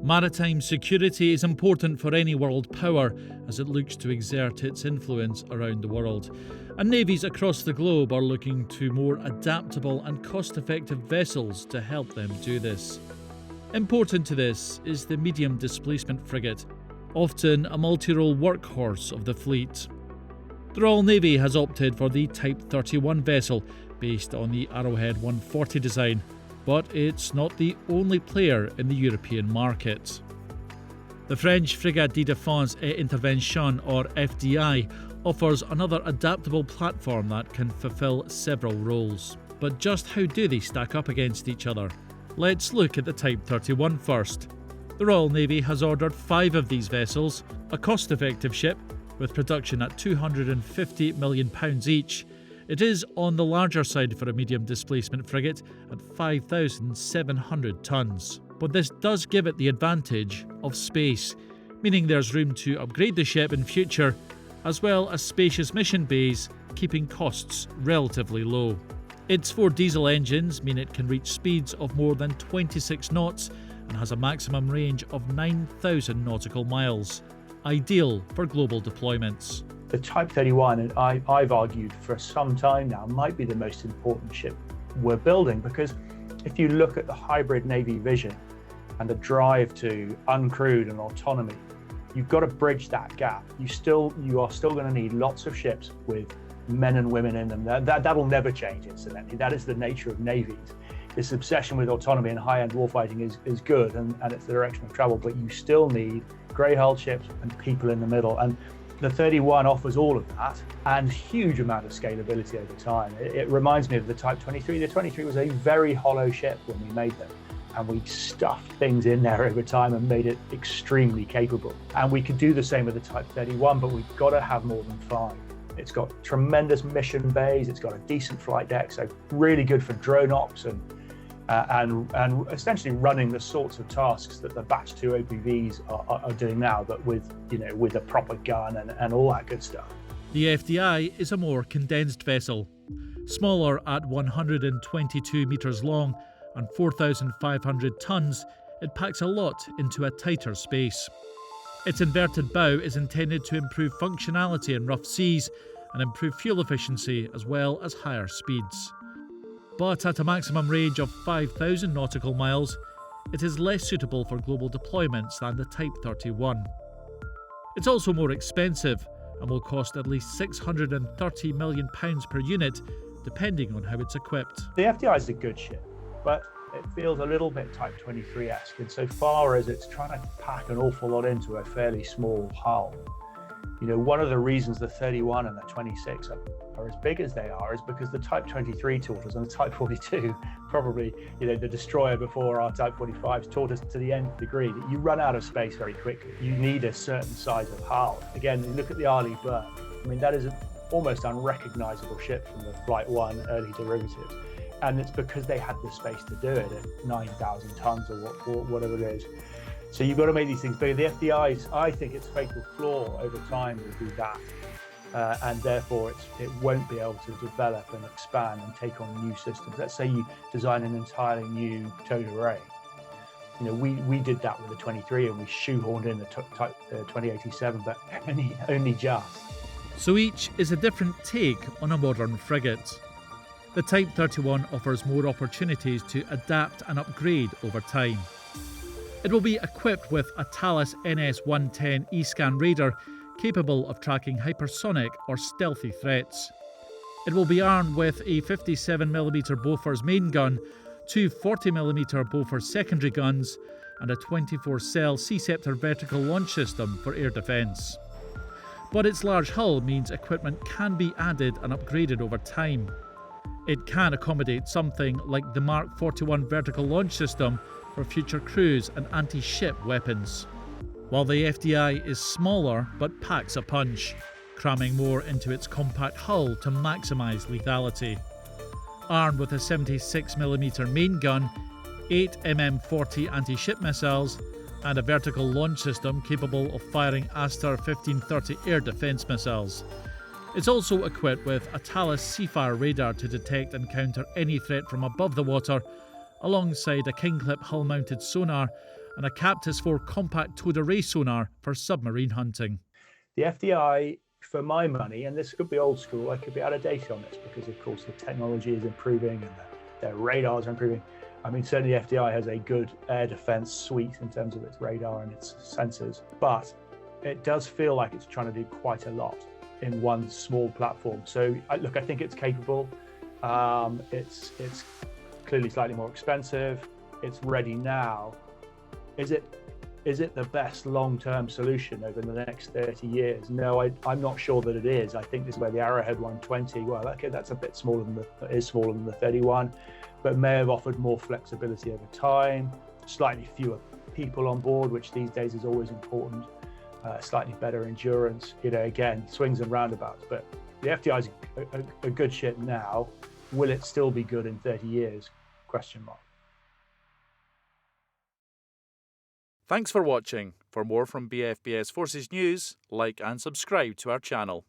Maritime security is important for any world power as it looks to exert its influence around the world, and navies across the globe are looking to more adaptable and cost-effective vessels to help them do this. Important to this is the medium displacement frigate, often a multi-role workhorse of the fleet. The Royal Navy has opted for the Type 31 vessel based on the Arrowhead 140 design, but it's not the only player in the European market. The French Frigate de Défense et Intervention, or FDI, offers another adaptable platform that can fulfill several roles. But just how do they stack up against each other? Let's look at the Type 31 first. The Royal Navy has ordered 5 of these vessels, a cost-effective ship with production at £250 million each. It is on the larger side for a medium displacement frigate at 5,700 tonnes. But this does give it the advantage of space, meaning there's room to upgrade the ship in future, as well as spacious mission bays, keeping costs relatively low. Its 4 diesel engines mean it can reach speeds of more than 26 knots and has a maximum range of 9,000 nautical miles, ideal for global deployments. The Type 31, and I've argued for some time now, might be the most important ship we're building, because if you look at the hybrid Navy vision and the drive to uncrewed and autonomy, you've got to bridge that gap. You are still going to need lots of ships with men and women in them. That'll never change, incidentally. That is the nature of navies. This obsession with autonomy and high-end warfighting is good, and it's the direction of travel, but you still need grey-hulled ships and people in the middle. And the 31 offers all of that and huge amount of scalability over time. It reminds me of the Type 23. The 23 was a very hollow ship when we made them, and we stuffed things in there over time and made it extremely capable. And we could do the same with the Type 31, but we've got to have more than 5. It's got tremendous mission bays, it's got a decent flight deck, so really good for drone ops and essentially running the sorts of tasks that the Batch 2 OPVs are doing now, but with a proper gun and all that good stuff. The FDI is a more condensed vessel, smaller at 122 metres long and 4,500 tonnes. It packs a lot into a tighter space. Its inverted bow is intended to improve functionality in rough seas and improve fuel efficiency as well as higher speeds. But at a maximum range of 5,000 nautical miles, it is less suitable for global deployments than the Type 31. It's also more expensive and will cost at least £630 million per unit, depending on how it's equipped. The FDI is a good ship, but it feels a little bit Type 23-esque insofar as it's trying to pack an awful lot into a fairly small hull. One of the reasons the 31 and the 26 are as big as they are is because the Type 23 taught us, and the Type 42, probably the destroyer before our Type 45s, taught us to the nth degree that you run out of space very quickly. You need a certain size of hull. Again, you look at the Arleigh Burke. That is an almost unrecognizable ship from the Flight 1 early derivatives. And it's because they had the space to do it at 9,000 tons or whatever it is. So you've got to make these things bigger. The FDI's, I think its fatal flaw over time will be that. And therefore it won't be able to develop and expand and take on new systems. Let's say you design an entirely new towed array. We did that with the 23 and we shoehorned in the Type 2087, but only just. So each is a different take on a modern frigate. The Type 31 offers more opportunities to adapt and upgrade over time. It will be equipped with a Thales NS-110 E-scan radar capable of tracking hypersonic or stealthy threats. It will be armed with a 57mm Bofors main gun, 2 40mm Bofors secondary guns, and a 24-cell Sea-Scepter vertical launch system for air defence. But its large hull means equipment can be added and upgraded over time. It can accommodate something like the Mark 41 vertical launch system for future cruise and anti-ship weapons. While the FDI is smaller but packs a punch, cramming more into its compact hull to maximise lethality. Armed with a 76mm main gun, 8 MM40 anti-ship missiles, and a vertical launch system capable of firing Aster 1530 air defence missiles. It's also equipped with a Thales Seafire radar to detect and counter any threat from above the water, alongside a King Clip hull-mounted sonar and a Captus 4 compact towed array sonar for submarine hunting. The FDI, for my money, and this could be old school, I could be out of date on this because of course the technology is improving and their radars are improving. I mean, certainly the FDI has a good air defense suite in terms of its radar and its sensors, but it does feel like it's trying to do quite a lot in one small platform. So look, I think it's capable. It's clearly slightly more expensive. It's ready now. Is it the best long-term solution over the next 30 years? No, I'm not sure that it is. I think this is where the Arrowhead 120, well, okay, that's a bit smaller than the 31, but may have offered more flexibility over time, slightly fewer people on board, which these days is always important, slightly better endurance, again, swings and roundabouts. But the FDI is a good ship now. Will it still be good in 30 years? Question mark. Thanks for watching. For more from BFBS Forces News, like and subscribe to our channel.